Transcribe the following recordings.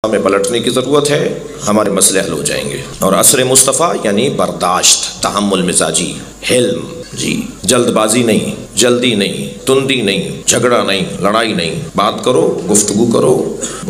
ہمیں پلٹنے کی ضرورت ہے، ہمارے مسئلے حل ہو جائیں گے۔ اور عصر مصطفیٰ یعنی برداشت، تحمل مزاجی، حلم، جی جلد بازی نہیں، جلدی نہیں، تندی نہیں، جھگڑا نہیں، لڑائی نہیں، بات کرو، گفتگو کرو۔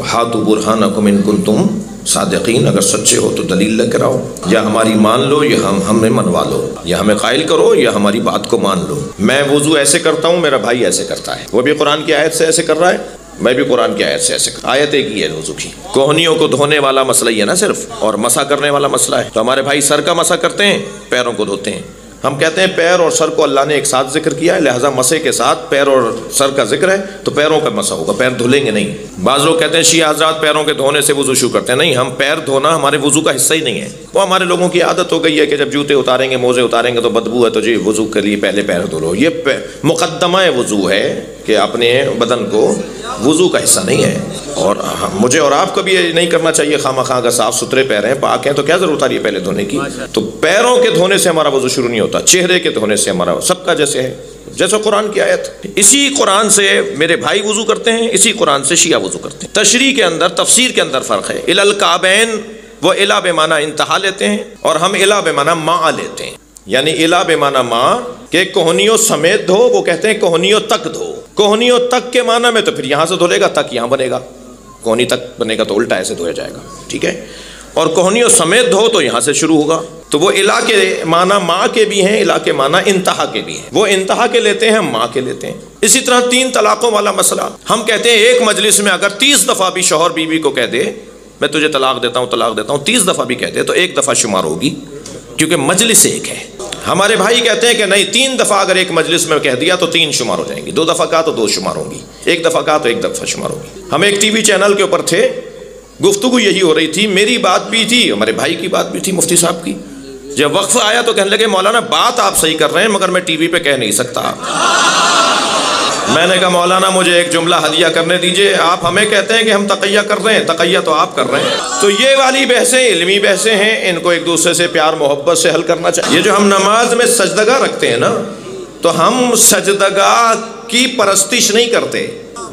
ہاتھو برہانکم ان کنتم صادقین، اگر سچے ہو تو دلیل لے کر آؤ، یا ہماری مان لو یا ہمیں منوا لو، یا ہمیں قائل کرو یا ہماری بات کو مان لو۔ میں وضو ایسے کرتا ہوں، میرا بھائی ایسے کرتا ہے، وہ بھی قرآن کی آیت سے ایسے کر رہا ہے، میں بھی قرآن کی آیت سے ایسے کرتا ہوں۔ آیت ایک ہی ہے وضو کی، کوہنیوں کو دھونے والا مسئلہ ہی ہے نا صرف، اور مسح کرنے والا مسئلہ ہے۔ تو ہمارے بھائی سر کا مسح کرتے ہیں، پیروں کو دھوتے ہیں۔ ہم کہتے ہیں پیر اور سر کو اللہ نے ایک ساتھ ذکر کیا ہے، لہٰذا مسح کے ساتھ پیر اور سر کا ذکر ہے تو پیروں کا مسح ہوگا، پیر دھلیں گے نہیں۔ بعض لوگ کہتے ہیں شیعہ حضرات پیروں کے دھونے سے وضو شروع کرتے ہیں، نہیں، ہم پیر دھونا ہمارے وضو کا حصہ ہی نہیں ہے۔ وہ ہمارے لوگوں کی عادت ہو گئی ہے کہ جب جوتے اتاریں گے، موزے اتاریں گے تو بدبو ہے، تو جی وضو کے لیے پہلے پیر دھو لو۔ یہ مقدمہ وضو ہے کہ اپنے بدن کو وضو کا حصہ نہیں ہے۔ اور مجھے اور آپ کو بھی یہ نہیں کرنا چاہیے خواہ مخواہ، اگر صاف ستھرے پیر ہیں، پاک ہیں، تو کیا ضرورت آ رہی ہے پہلے دھونے کی؟ تو پیروں کے دھونے سے ہمارا وضو شروع نہیں ہوتا، چہرے کے دھونے سے ہمارا، سب کا جیسے ہے، جیسے قرآن کی آیت۔ اسی قرآن سے میرے بھائی وضو کرتے ہیں، اسی قرآن سے شیعہ وضو کرتے ہیں۔ تشریح کے اندر، تفسیر کے اندر فرق ہے۔ الی الکعبین، وہ الی بمعنی انتہا لیتے ہیں، اور ہم الی بمعنی ماء لیتے ہیں، یعنی الی بمعنی ماء کہ کوہنیوں سمیت دھو، وہ کہتے ہیں کوہنیوں تک دھو۔ کوہنیوں تک کے معنی میں تو پھر یہاں سے دھولے گا، تک یہاں بنے گا، کوہنی تک بنے گا تو الٹا ایسے دھویا جائے گا، ٹھیک ہے؟ اور کوہنیوں سمیت دھو تو یہاں سے شروع ہوگا۔ تو وہ الا کے معنی ماں کے بھی ہیں، الا کے معنی انتہا کے بھی ہیں، وہ انتہا کے لیتے ہیں، ہم ماں کے لیتے ہیں۔ اسی طرح 3 طلاقوں والا مسئلہ، ہم کہتے ہیں ایک مجلس میں اگر 30 دفعہ بھی شوہر بیوی کو کہہ دے میں تجھے طلاق دیتا ہوں، طلاق دیتا ہوں، 30 دفعہ بھی کہہ دے تو 1 دفعہ شمار ہوگی، کیونکہ مجلس ایک ہے۔ ہمارے بھائی کہتے ہیں کہ نہیں، 3 دفعہ اگر ایک مجلس میں کہہ دیا تو 3 شمار ہو جائیں گی، 2 دفعہ کہا تو 2 شمار ہوں گی، 1 دفعہ کہا تو 1 دفعہ شمار ہوگی۔ ہم ایک ٹی وی چینل کے اوپر تھے، گفتگو یہی ہو رہی تھی، میری بات بھی تھی، ہمارے بھائی کی بات بھی تھی، مفتی صاحب کی۔ جب وقفہ آیا تو کہنے لگے مولانا بات آپ صحیح کر رہے ہیں مگر میں ٹی وی پہ کہہ نہیں سکتا۔ میں نے کہا مولانا مجھے ایک جملہ ہدیہ کرنے دیجئے، آپ ہمیں کہتے ہیں کہ ہم تقیہ کر رہے ہیں، تقیہ تو آپ کر رہے ہیں۔ تو یہ والی بحثیں علمی بحثیں ہیں، ان کو ایک دوسرے سے پیار محبت سے حل کرنا چاہیے۔ یہ جو ہم نماز میں سجدگاہ رکھتے ہیں نا، تو ہم سجدگاہ کی پرستش نہیں کرتے،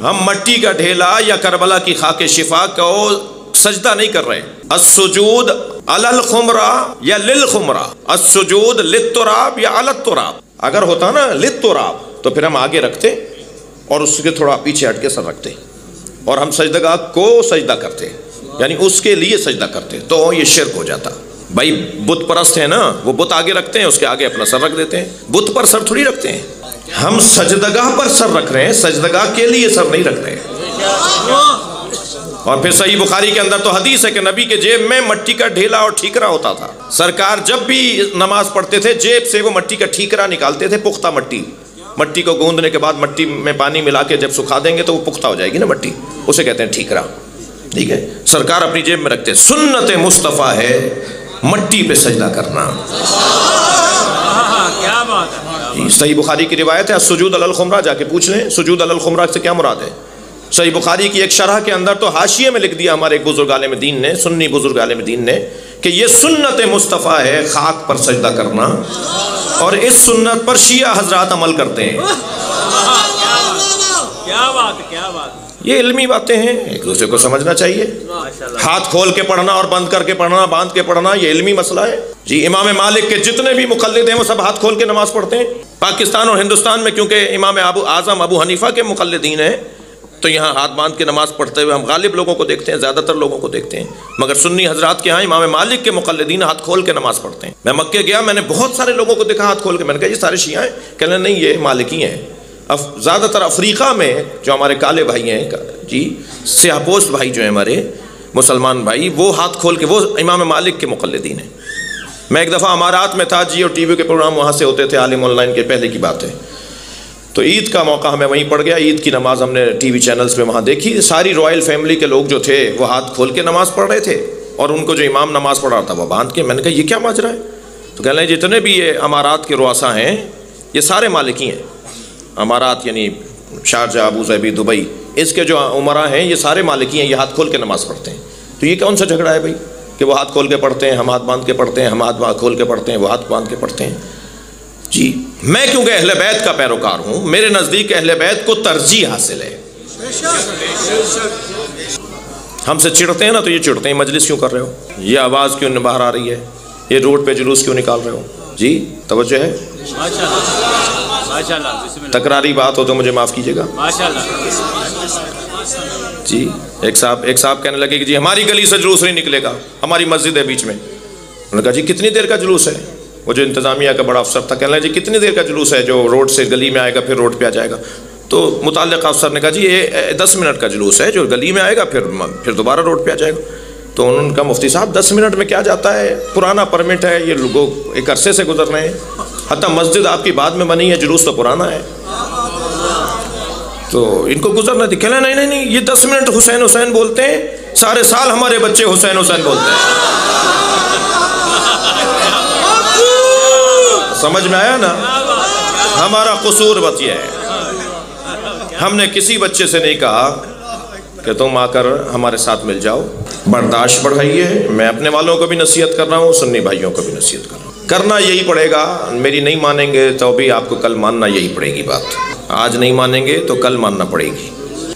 ہم مٹی کا ڈھیلا یا کربلا کی خاک شفا کو سجدہ نہیں کر رہے۔ السجود علی الخمرہ یا للخمرہ، السجود للتراب یا علی التراب۔ اگر ہوتا نا للتراب تو پھر ہم آگے رکھتے اور اس کے تھوڑا پیچھے ہٹ کے سر رکھتے، اور ہم سجدگاہ کو سجدہ کرتے، یعنی اس کے لیے سجدہ کرتے، تو یہ شرک ہو جاتا۔ بھائی بت پرست ہیں نا، وہ بت آگے رکھتے ہیں، اس کے آگے اپنا سر رکھ دیتے ہیں، بت پر سر تھوڑی رکھتے ہیں۔ ہم سجدگاہ پر سر رکھ رہے ہیں، سجدگاہ کے لیے سر نہیں رکھ رہے۔ اور پھر صحیح بخاری کے اندر تو حدیث ہے کہ نبی کے جیب میں مٹی کا ڈھیلا اور ٹھیکرا ہوتا تھا۔ سرکار جب بھی نماز پڑھتے تھے جیب سے وہ مٹی کا ٹھیکرا نکالتے تھے، پختہ مٹی کو گوندنے کے بعد مٹی میں پانی ملا کے جب سکھا دیں گے تو وہ پختہ ہو جائے گی نا مٹی، اسے کہتے ہیں ٹھیکرا، ٹھیک ہے؟ سرکار اپنی جیب میں رکھتے۔ سنت مصطفیٰ ہے مٹی پہ سجدہ کرنا۔ کیا بات ہے! صحیح بخاری کی روایت ہے، السجود علی الخمرہ، جا کے پوچھ لیں سجود علی الخمرہ سے کیا مراد ہے۔ صحیح بخاری کی ایک شرح کے اندر تو حاشیے میں لکھ دیا ہمارے ایک بزرگ عالم دین نے، سنی بزرگ عالم دین نے، کہ یہ سنت مصطفیٰ ہے خاک پر سجدہ کرنا، اور اس سنت پر شیعہ حضرات عمل کرتے ہیں۔ کیا بات ہے، کیا بات ہے! یہ علمی باتیں ہیں، ایک دوسرے کو سمجھنا چاہیے۔ ہاتھ کھول کے پڑھنا اور بند کر کے پڑھنا، باندھ کے پڑھنا، یہ علمی مسئلہ ہے جی۔ امام مالک کے جتنے بھی مقلد ہیں وہ سب ہاتھ کھول کے نماز پڑھتے ہیں۔ پاکستان اور ہندوستان میں کیونکہ امام اعظم ابو حنیفہ کے مقلدین ہیں تو یہاں ہاتھ باندھ کے نماز پڑھتے ہوئے ہم غالب لوگوں کو دیکھتے ہیں، زیادہ تر لوگوں کو دیکھتے ہیں، مگر سنی حضرات کے ہاں امام مالک کے مقلدین ہاتھ کھول کے نماز پڑھتے ہیں۔ میں مکے گیا، میں نے بہت سارے لوگوں کو دیکھا ہاتھ کھول کے، میں نے کہا یہ سارے شیعہ ہیں؟ کہنے نہیں، یہ مالکی ہیں۔ زیادہ تر افریقہ میں جو ہمارے کالے بھائی ہیں جی، سیاہ پوست بھائی جو ہیں ہمارے مسلمان بھائی، وہ ہاتھ کھول کے وہ امام مالک کے مقلدین ہیں۔ میں ایک دفعہ امارات میں تھا، جیو ٹی وی کے پروگرام وہاں سے ہوتے تھے، عالم آن لائن کے، پہلے کی بات ہے، تو عید کا موقع ہمیں وہیں پڑ گیا، عید کی نماز ہم نے ٹی وی چینلز پہ وہاں دیکھی، ساری رائل فیملی کے لوگ جو تھے وہ ہاتھ کھول کے نماز پڑھ رہے تھے، اور ان کو جو امام نماز پڑھ رہا تھا وہ باندھ کے۔ میں نے کہا یہ کیا ماجرا ہے؟ تو کہنے لگے جتنے بھی یہ امارات کے رؤسا ہیں یہ سارے مالکی ہیں۔ امارات یعنی شارجہ، ابو ظبی، دبئی، اس کے جو عمرا ہیں یہ سارے مالکی ہیں، یہ ہاتھ کھول کے نماز پڑھتے ہیں۔ تو یہ کون سا جھگڑا ہے بھائی کہ وہ ہاتھ کھول کے پڑھتے ہیں، ہم ہاتھ باندھ کے پڑھتے ہیں، ہم ہاتھ کھول کے پڑھتے ہیں، وہ ہاتھ باندھ کے پڑھتے ہیں جی؟ میں کیونکہ اہل بیت کا پیروکار ہوں، میرے نزدیک اہل بیت کو ترجیح حاصل ہے۔ ہم سے چڑھتے ہیں نا تو یہ چڑھتے ہیں مجلس کیوں کر رہے ہو، یہ آواز کیوں باہر آ رہی ہے، یہ روڈ پہ جلوس کیوں نکال رہے ہو؟ جی توجہ ہے، ماشاءاللہ بسم اللہ، تکراری بات ہو تو مجھے معاف کیجیے گا۔ ماشاءاللہ، جی ایک صاحب کہنے لگے کہ جی ہماری گلی سے جلوس نہیں نکلے گا، ہماری مسجد ہے بیچ میں۔ انہوں نے کہا جی کتنی دیر کا جلوس ہے؟ وہ جو انتظامیہ کا بڑا افسر تھا کہنے لگا جی کتنی دیر کا جلوس ہے جو روڈ سے گلی میں آئے گا پھر روڈ پہ آ جائے گا؟ تو متعلقہ افسر نے کہا جی یہ 10 منٹ کا جلوس ہے جو گلی میں آئے گا پھر دوبارہ روڈ پہ آ جائے گا۔ تو انہوں نے کہا مفتی صاحب 10 منٹ میں کیا جاتا ہے، پرانا پرمٹ ہے، یہ لوگوں ایک عرصے سے گزر رہے ہیں، حتیٰ مسجد آپ کی بعد میں بنی ہے، جلوس تو پرانا ہے، تو ان کو گزرنا تھی۔ کہنا نہیں یہ 10 منٹ حسین حسین بولتے ہیں، سارے سال ہمارے بچے حسین حسین بولتے ہیں۔ سمجھ میں آیا نا؟ ہمارا قصور بس یہ ہے، ہم نے کسی بچے سے نہیں کہا کہ تم آ کر ہمارے ساتھ مل جاؤ، برداشت بڑھائیے۔ میں اپنے والوں کو بھی نصیحت کر رہا ہوں، سنی بھائیوں کو بھی نصیحت کر رہا ہوں، کرنا یہی پڑے گا۔ میری نہیں مانیں گے تو بھی آپ کو کل ماننا یہی پڑے گی بات، آج نہیں مانیں گے تو کل ماننا پڑے گی۔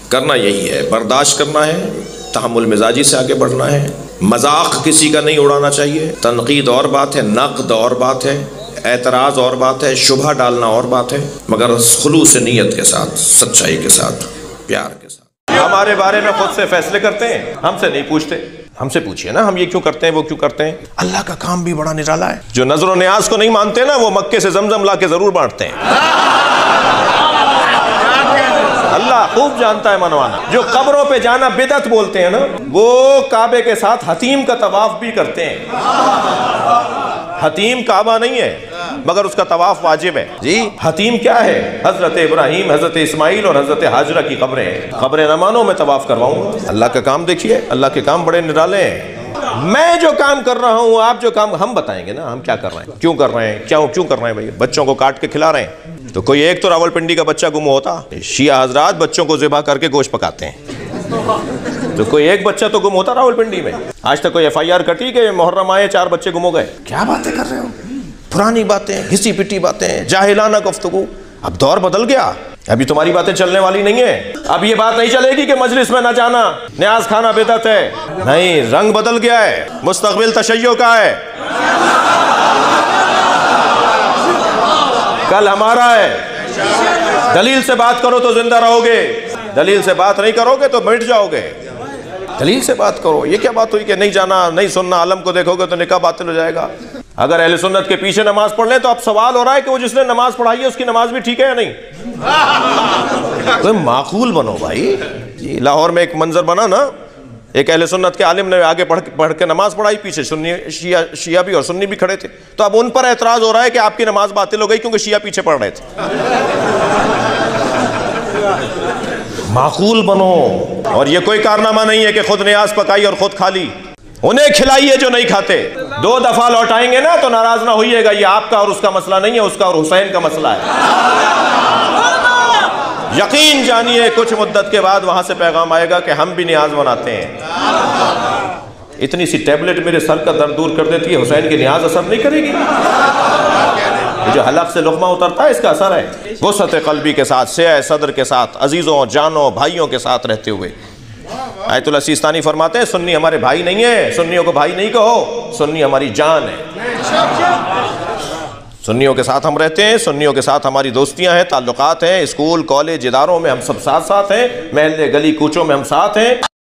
کرنا یہی ہے، برداشت کرنا ہے، تحمل مزاجی سے آگے بڑھنا ہے، مذاق کسی کا نہیں اڑانا چاہیے۔ تنقید اور بات ہے، نقد اور بات ہے، اعتراض اور بات ہے، شبہ ڈالنا اور بات ہے، مگر خلوص نیت کے ساتھ، سچائی کے ساتھ، پیار کے ساتھ۔ ہمارے بارے میں خود سے فیصلے کرتے ہیں، ہم سے نہیں پوچھتے۔ ہم سے پوچھئے نا ہم یہ کیوں کرتے ہیں وہ کیوں کرتے ہیں۔ اللہ کا کام بھی بڑا نرالا ہے۔ جو نظر و نیاز کو نہیں مانتے نا وہ مکے سے زمزم لا کے ضرور بانٹتے ہیں۔ اللہ خوب جانتا ہے منوانا۔ جو قبروں پہ جانا بدعت بولتے ہیں نا وہ کعبے کے ساتھ حتیم کا طواف بھی کرتے ہیں۔ حتیم کعبہ نہیں ہے مگر اس کا طواف واجب ہے۔ جی حتیم کیا ہے؟ حضرت ابراہیم، حضرت اسماعیل اور حضرت حاجرہ کی قبریں ہیں۔ قبر نہ مانو میں طواف کرواؤں گا۔ اللہ کا کام دیکھیے، اللہ کے کام بڑے نرالے ہیں۔ میں جو کام کر رہا ہوں، آپ جو کام، ہم بتائیں گے نا ہم کیا کر رہے ہیں، کیوں کر رہے ہیں، کیوں کر رہے ہیں۔ بھائی بچوں کو کاٹ کے کھلا رہے ہیں تو کوئی ایک تو راولپنڈی کا بچہ گم ہوتا۔ شیعہ حضرات بچوں کو ذبح کر کے گوشت پکاتے ہیں، تو کوئی ایک بچہ تو گم ہوتا راولپنڈی میں۔ آج تک کوئی FIR کٹی کہ محرم آئے 4 بچے گم ہو گئے؟ کیا باتیں کر رہے ہو، پرانی باتیں، گھسی پٹی باتیں، جاہلانہ گفتگو۔ اب دور بدل گیا، ابھی تمہاری باتیں چلنے والی نہیں ہیں۔ اب یہ بات نہیں چلے گی کہ مجلس میں نہ جانا، نیاز کھانا بدعت ہے، نہیں، رنگ بدل گیا ہے، مستقبل تشیع کا ہے، کل ہمارا ہے۔ دلیل سے بات کرو تو زندہ رہو گے، دلیل سے بات نہیں کرو گے تو مٹ جاؤ گے۔ دلیل سے بات کرو۔ یہ کیا بات ہوئی کہ نہیں جانا، نہیں سننا، عالم کو دیکھو گے تو نکاح باطل ہو جائے گا۔ اگر اہل سنت کے پیچھے نماز پڑھ لیں تو اب سوال ہو رہا ہے کہ وہ جس نے نماز پڑھائی ہے اس کی نماز بھی ٹھیک ہے یا نہیں؟ کوئی معقول بنو بھائی۔ جی لاہور میں ایک منظر بنا نا، ایک اہل سنت کے عالم نے آگے پڑھ کے نماز پڑھائی، پیچھے سنی شیعہ بھی اور سنی بھی کھڑے تھے، تو اب ان پر اعتراض ہو رہا ہے کہ آپ کی نماز باطل ہو گئی کیونکہ شیعہ پیچھے پڑھ رہے تھے۔ معقول بنو۔ اور یہ کوئی کارنامہ نہیں ہے کہ خود نیاز پکائی اور خود کھا لی، انہیں کھلائیے جو نہیں کھاتے۔ 2 دفعہ لوٹائیں گے نا تو ناراض نہ ہوئیے گا، یہ آپ کا اور اس کا مسئلہ نہیں ہے، اس کا اور حسین کا مسئلہ ہے۔ یقین جانیے کچھ مدت کے بعد وہاں سے پیغام آئے گا کہ ہم بھی نیاز مناتے ہیں۔ اتنی سی ٹیبلٹ میرے سر کا درد دور کر دیتی ہے، حسین کی نیاز اثر نہیں کرے گی؟ جو حلق سے لقمہ اترتا ہے اس کا اثر ہے۔ وسعت قلبی کے ساتھ، سعہ صدر کے ساتھ، عزیزوں جانوں بھائیوں کے ساتھ رہتے ہوئے۔ آیت اللہ سیستانی فرماتے ہیں سنی ہمارے بھائی نہیں ہیں، سنیوں کو بھائی نہیں کہو، سنی ہماری جان ہے۔ سنیوں کے ساتھ ہم رہتے ہیں، سنیوں کے ساتھ ہماری دوستیاں ہیں، تعلقات ہیں، اسکول کالج اداروں میں ہم سب ساتھ ہیں، محلے گلی کوچوں میں ہم ساتھ ہیں۔